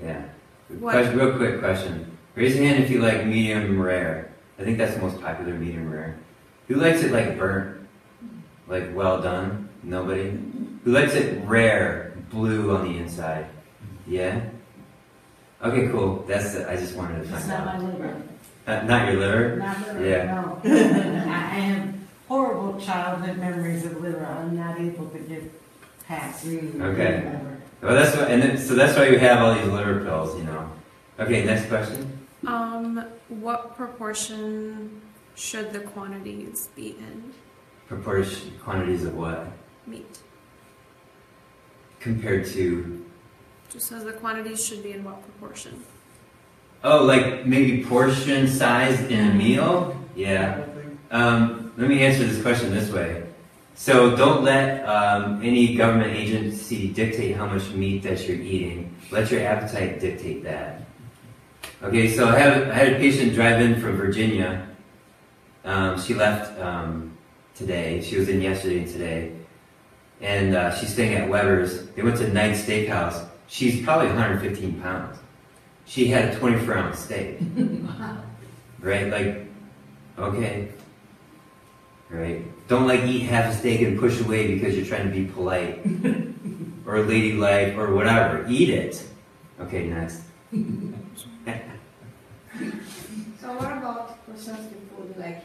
Yeah. Real quick question. Raise your hand if you like medium rare. I think that's the most popular, medium rare. Who likes it like burnt? Like well done? Nobody? Who likes it rare, blue on the inside? Yeah? Okay, cool. I just wanted to It's find not out. my liver. Not your liver? Not liver, Yeah. no. I have horrible childhood memories of liver. I'm not able to get past Okay. liver. Well, that's why, so that's why you have all these liver pills, you know. Okay, next question. What proportion should the quantities be in Proportion, quantities of what? meat? Compared to, Just says the quantities should be in what proportion? oh, like maybe portion size in a meal? Yeah. Let me answer this question this way. So don't let any government agency dictate how much meat that you're eating. Let your appetite dictate that. Okay, so I had a patient drive in from Virginia. She left today. She was in yesterday and today. And she's staying at Weber's. They went to Night Steakhouse. She's probably 115 pounds. She had a 24-ounce steak. Right? Like, okay. Right? Don't like eat half a steak and push away because you're trying to be polite. Or ladylike or whatever. Eat it. Okay, next. So what about processed food like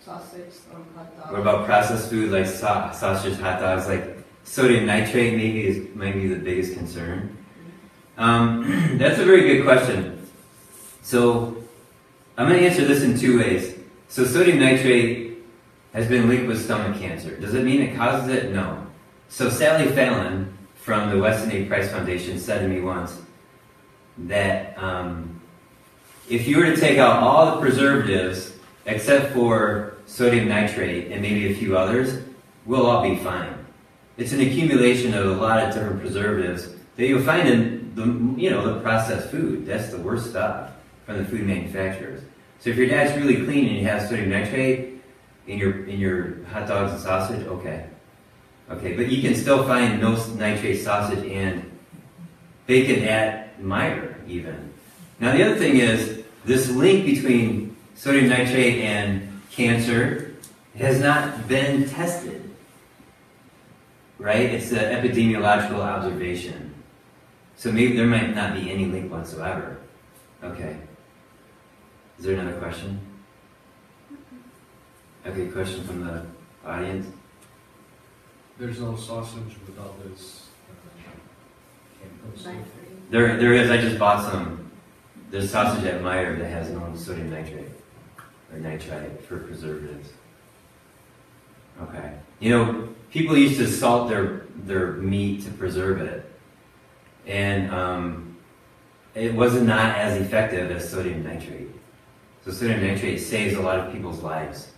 sausage or hot dog? What about processed food like sausage, hot dogs? Like sodium nitrate might be the biggest concern. That's a very good question. So I'm going to answer this in two ways. So sodium nitrate has been linked with stomach cancer. Does it mean it causes it? No. So Sally Fallon from the Weston A. Price Foundation said to me once that if you were to take out all the preservatives except for sodium nitrate and maybe a few others, we'll all be fine. It's an accumulation of a lot of different preservatives that you'll find in the processed food. That's the worst stuff from the food manufacturers. So if your dad's really clean and you have sodium nitrate in your hot dogs and sausage, okay. Okay, but you can still find no nitrate sausage and bacon at Meijer even. Now the other thing is, this link between sodium nitrate and cancer has not been tested. Right? It's an epidemiological observation. So maybe there might not be any link whatsoever. Okay. Is there another question? Okay, question from the audience. There's no sausage without this chemical stuff. There is. I just bought some. There's sausage at Meijer that has no sodium nitrate or nitrite for preservatives. Okay. You know, people used to salt their meat to preserve it, and it was not as effective as sodium nitrate. So sodium nitrate saves a lot of people's lives.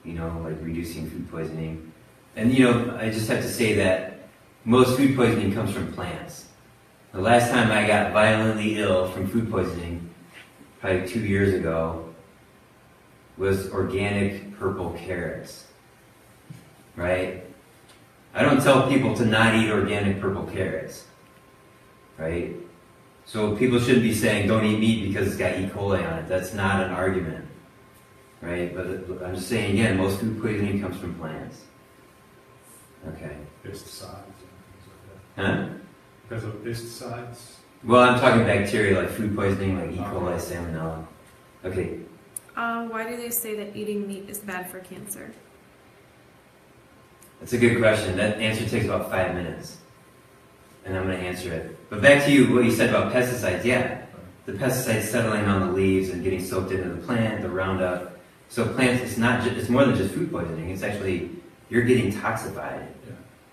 You know, like reducing food poisoning. And you know, I just have to say that most food poisoning comes from plants. The last time I got violently ill from food poisoning, probably 2 years ago, was organic purple carrots. Right? I don't tell people to not eat organic purple carrots. Right? So people shouldn't be saying don't eat meat because it's got E. coli on it. That's not an argument. Right? But I'm just saying again, most food poisoning comes from plants. Okay. Pesticides and things like that. Huh? Because of pesticides. Well, I'm talking bacteria like food poisoning, like E. coli, salmonella. Okay. Why do they say that eating meat is bad for cancer? That's a good question. That answer takes about 5 minutes. and I'm going to answer it. But back to you, what you said about pesticides. Yeah, the pesticides settling on the leaves and getting soaked into the plant, the Roundup. So plants, it's more than just food poisoning. It's actually, you're getting toxified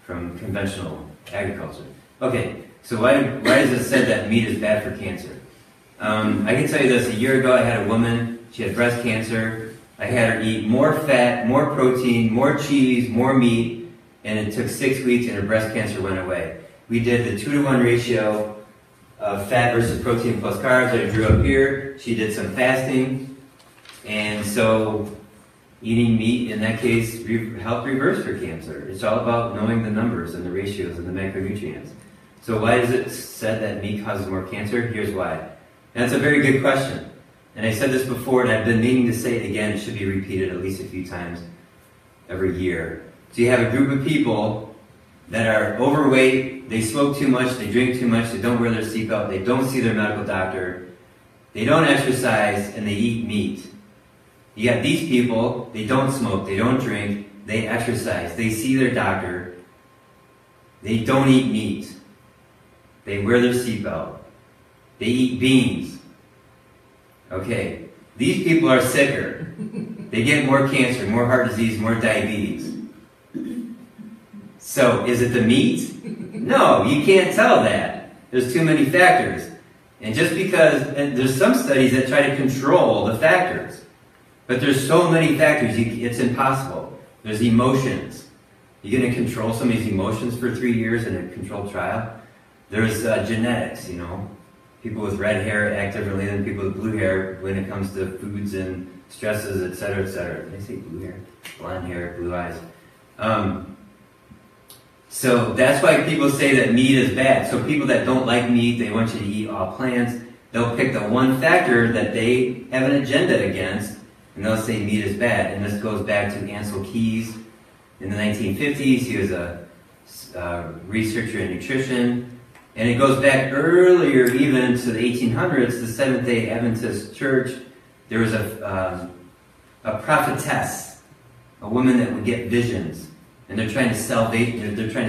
from conventional agriculture. Okay, so why is it said that meat is bad for cancer? I can tell you this, a year ago I had a woman, she had breast cancer. I had her eat more fat, more protein, more cheese, more meat, and it took 6 weeks and her breast cancer went away. We did the 2-to-1 ratio of fat versus protein plus carbs. I drew up here. She did some fasting, and so eating meat in that case helped reverse her cancer. It's all about knowing the numbers and the ratios and the macronutrients. So why is it said that meat causes more cancer? Here's why. And that's a very good question. And I said this before, and I've been meaning to say it again. It should be repeated at least a few times every year. So you have a group of people that are overweight, they smoke too much, they drink too much, they don't wear their seatbelt, they don't see their medical doctor, they don't exercise, and they eat meat. You got these people, they don't smoke, they don't drink, they exercise, they see their doctor, they don't eat meat, they wear their seatbelt, they eat beans. Okay, these people are sicker. They get more cancer, more heart disease, more diabetes. So, is it the meat? No, you can't tell that. There's too many factors. And just because, and there's some studies that try to control the factors, but there's so many factors, it's impossible. There's emotions. You're going to control somebody's emotions for 3 years in a controlled trial? There's genetics, you know. People with red hair act differently than people with blue hair when it comes to foods and stresses, etc., etc. Did I say blue hair? Blonde hair, blue eyes. So that's why people say that meat is bad. So people that don't like meat, they want you to eat all plants, they'll pick the one factor that they have an agenda against, and they'll say meat is bad. And this goes back to Ansel Keys in the 1950s. He was a researcher in nutrition. And it goes back earlier even to the 1800s, the Seventh-day Adventist Church. There was a prophetess, a woman that would get visions. And they're trying to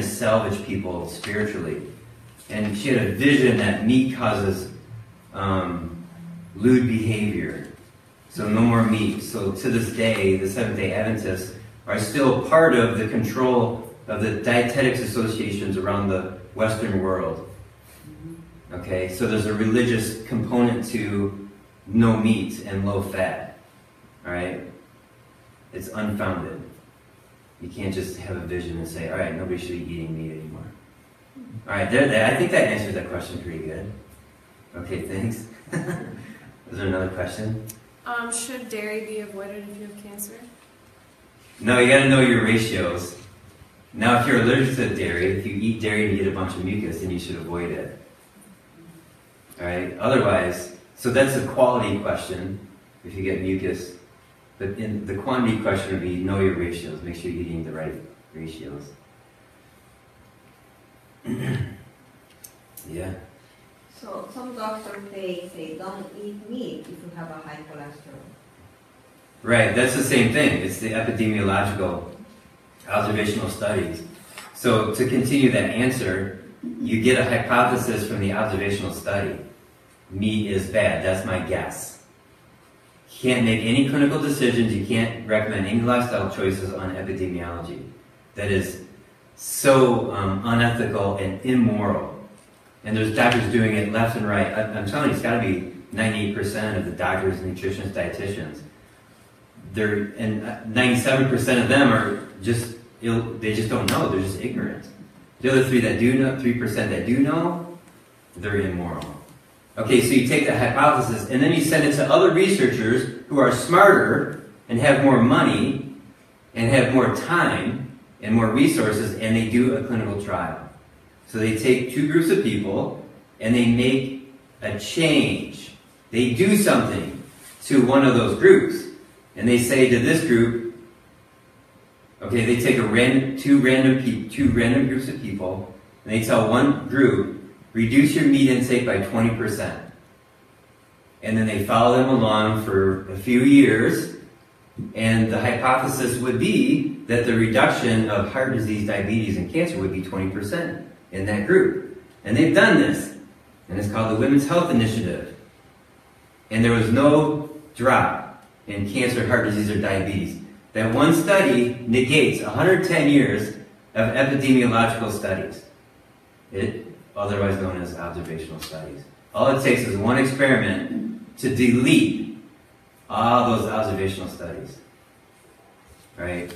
salvage people spiritually. And she had a vision that meat causes lewd behavior. So no more meat. So to this day, the Seventh-day Adventists are still part of the control of the dietetics associations around the Western world. Okay, so there's a religious component to no meat and low fat. All right? It's unfounded. You can't just have a vision and say, all right, nobody should be eating meat anymore. All right, I think that answers that question pretty good. Okay, thanks. Is there another question? Should dairy be avoided if you have cancer? No, you got to know your ratios. Now, if you're allergic to dairy, if you eat dairy and you get a bunch of mucus, then you should avoid it. All right. Otherwise, so that's a quality question. If you get mucus, but in the quantity question would be know your ratios. Make sure you're eating the right ratios. Yeah. So some doctors say don't eat meat if you have a high cholesterol. Right. That's the same thing. It's the epidemiological observational studies. So to continue that answer, you get a hypothesis from the observational study. Meat is bad. That's my guess. You can't make any clinical decisions. You can't recommend any lifestyle choices on epidemiology. That is so unethical and immoral. And there's doctors doing it left and right. I'm telling you, it's got to be 98% of the doctors, nutritionists, dietitians. And 97% of them are just they just don't know. They're just ignorant. The other 3% that do know, they're immoral. Okay, so you take that hypothesis and then you send it to other researchers who are smarter and have more money and have more time and more resources, and they do a clinical trial. So they take 2 groups of people and they make a change. They do something to one of those groups. And they say to this group, okay, they take two random groups of people, and they tell one group, reduce your meat intake by 20%. And then they follow them along for a few years, and the hypothesis would be that the reduction of heart disease, diabetes, and cancer would be 20% in that group. And they've done this, and it's called the Women's Health Initiative. And there was no drop in cancer, heart disease, or diabetes. That one study negates 110 years of epidemiological studies, otherwise known as observational studies. All it takes is one experiment to delete all those observational studies. Right?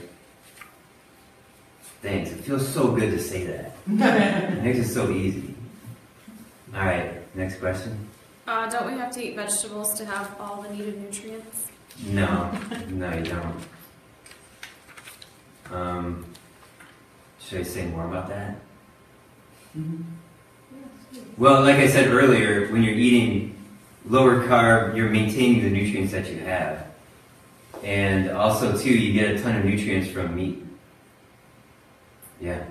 Thanks. It feels so good to say that. It makes it so easy. All right, next question. Don't we have to eat vegetables to have all the needed nutrients? No, no, you don't. Should I say more about that? Well, like I said earlier, when you're eating lower carb, you're maintaining the nutrients that you have. And also, too, you get a ton of nutrients from meat. Yeah.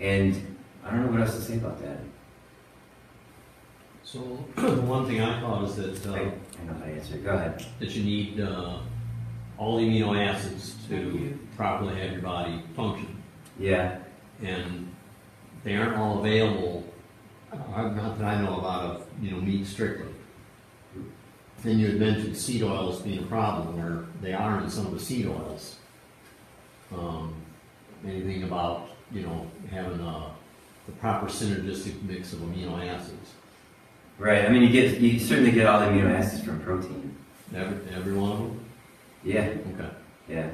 And I don't know what else to say about that. So the one thing I thought is that I know how to answer it. Go ahead. that you need all the amino acids to properly have your body function, Yeah. and they aren't all available. Not that I know about meat strictly. And you had mentioned seed oils being a problem, where they are in some of the seed oils. Anything about having the proper synergistic mix of amino acids? Right. I mean, you certainly get all the amino acids from protein. Every one of them? Yeah. Okay. Yeah.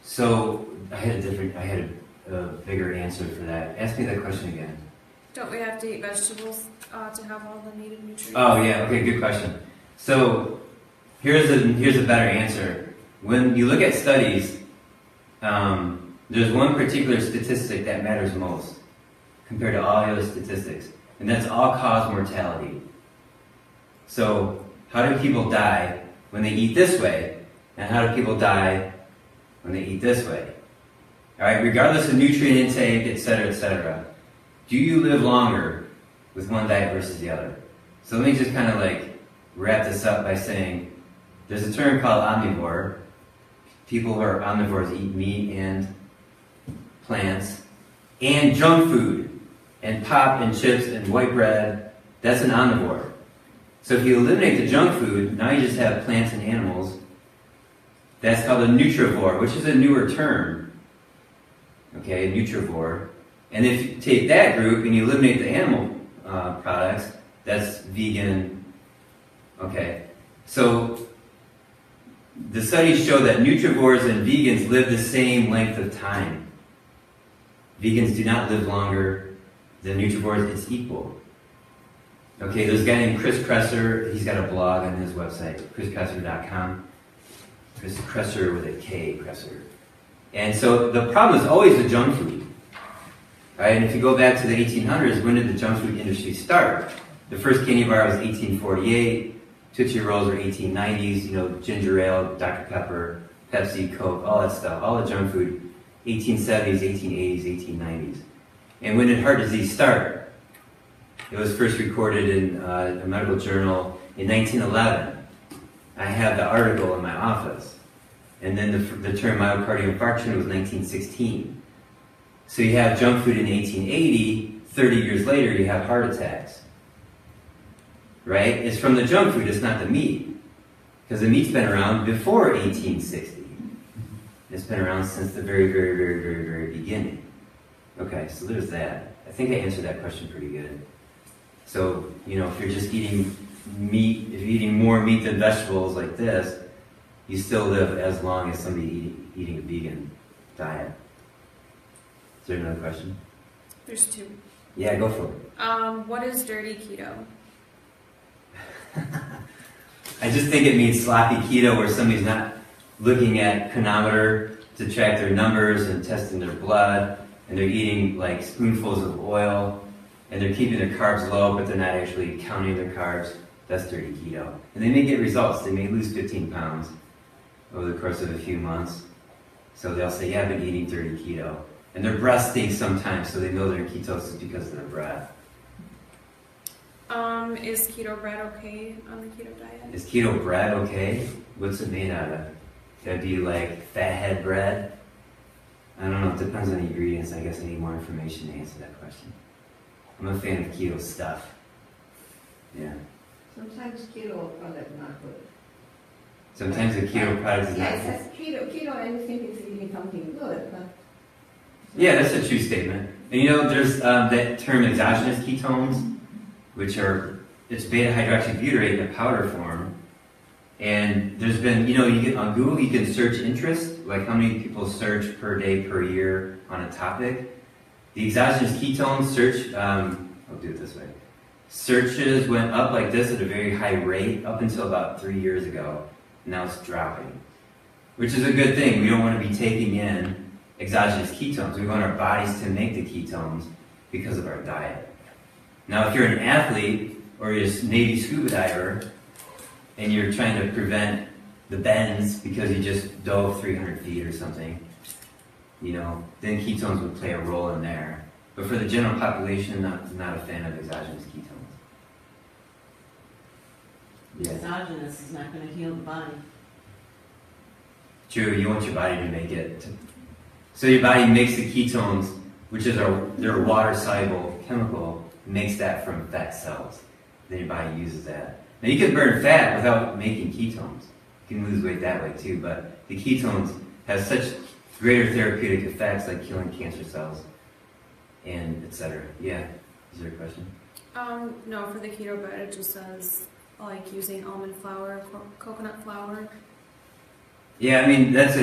So I had a bigger answer for that. Ask me that question again. Don't we have to eat vegetables to have all the needed nutrients? Oh yeah. Okay. Good question. So here's a better answer. When you look at studies, there's one particular statistic that matters most compared to all the other statistics, and that's all-cause mortality. So how do people die when they eat this way, and how do people die when they eat this way? All right, regardless of nutrient intake, etc., do you live longer with one diet versus the other? So let me just kind of like wrap this up by saying there's a term called omnivore. People who are omnivores eat meat and plants and junk food and pop and chips and white bread. That's an omnivore. So if you eliminate the junk food, now you just have plants and animals. That's called a nutrivore, which is a newer term. Okay, nutrivore. And if you take that group and you eliminate the animal products, that's vegan. Okay, so the studies show that nutrivores and vegans live the same length of time. Vegans do not live longer than nutrivores. It's equal. Okay, there's a guy named Chris Kresser. He's got a blog on his website, chriskresser.com. Chris Kresser with a K, Kresser. And so the problem is always the junk food. Right? And if you go back to the 1800s, when did the junk food industry start? The first candy bar was 1848. Tootsie Rolls were 1890s, ginger ale, Dr. Pepper, Pepsi, Coke, all that stuff, all the junk food, 1870s, 1880s, 1890s. And when did heart disease start? It was first recorded in a medical journal in 1911. I have the article in my office. And then the term myocardial infarction was 1916. So you have junk food in 1880, 30 years later you have heart attacks. Right? It's from the junk food, it's not the meat. Because the meat's been around before 1860. It's been around since the very, very, very, very, very beginning. Okay, so there's that. I think I answered that question pretty good. So, if you're just eating meat, if you're eating more meat than vegetables like this, you still live as long as somebody eating a vegan diet. Is there another question? There's two. Yeah, go for it. What is dirty keto? I just think it means sloppy keto, where somebody's not looking at chronometer to track their numbers and testing their blood, and they're eating like spoonfuls of oil, and they're keeping their carbs low, but they're not actually counting their carbs. That's dirty keto. And they may get results. They may lose 15 pounds over the course of a few months. So they'll say, yeah, I've been eating dirty keto. And their breath stinks sometimes, so they know they're in ketosis because of their breath. Is keto bread okay on the keto diet? Is keto bread okay? What's it made out of? Could it be like fathead bread? I don't know, it depends on the ingredients. I guess I need more information to answer that question. I'm a fan of keto stuff. Yeah. Sometimes keto product not good. Sometimes the keto product is Yeah, not. it says keto, and you think it's eating something good, but. Yeah, that's a true statement. And you know, there's that term exogenous ketones, which are, it's beta hydroxybutyrate in a powder form. And there's been, you know, you get on Google, you can search interest, like how many people search per day, per year on a topic. The exogenous ketones search, I'll do it this way. Searches went up like this at a very high rate up until about 3 years ago. Now it's dropping, which is a good thing. We don't want to be taking in exogenous ketones. We want our bodies to make the ketones because of our diet. Now, if you're an athlete or you're a Navy scuba diver and you're trying to prevent the bends because you just dove 300 feet or something, you know, then ketones would play a role in there. But for the general population, not a fan of exogenous ketones. Yeah. Exogenous is not gonna heal the body. True, you want your body to make it. So your body makes the ketones, which is their water-soluble chemical, makes that from fat cells. Then your body uses that. Now you can burn fat without making ketones. You can lose weight that way too, but the ketones have such greater therapeutic effects like killing cancer cells and etc. Yeah, is there a question? No, for the keto bread, it just says like using almond flour, coconut flour. Yeah, I mean that's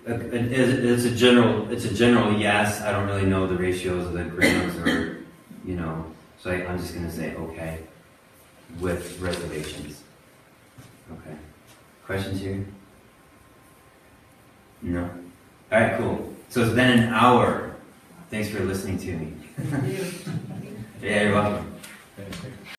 it's a general yes. I don't really know the ratios of the grams or you know, so I'm just gonna say okay with reservations. Okay, questions here? No. All right, cool. So it's been an hour. Thanks for listening to me. Yeah, you're welcome.